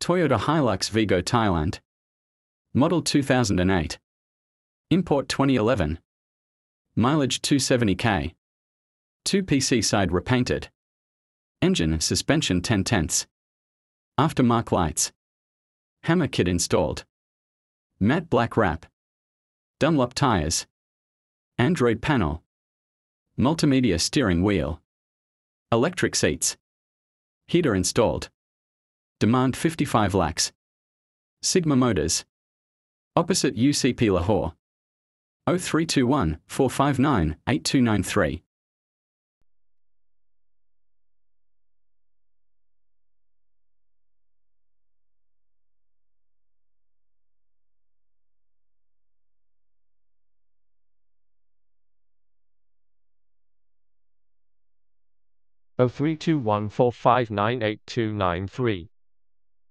Toyota Hilux Vigo Thailand. Model 2008. Import 2011. Mileage 270k. 2PC side repainted. Engine and suspension 10/10. Aftermarket lights. Hammer kit installed. Matte black wrap. Dunlop Tyres. Android panel. Multimedia steering wheel. Electric seats. Heater installed. Demand 55 lakhs. Sigma Motors. Opposite UCP Lahore. 0321 459 8293. Oh 0321 459 8293.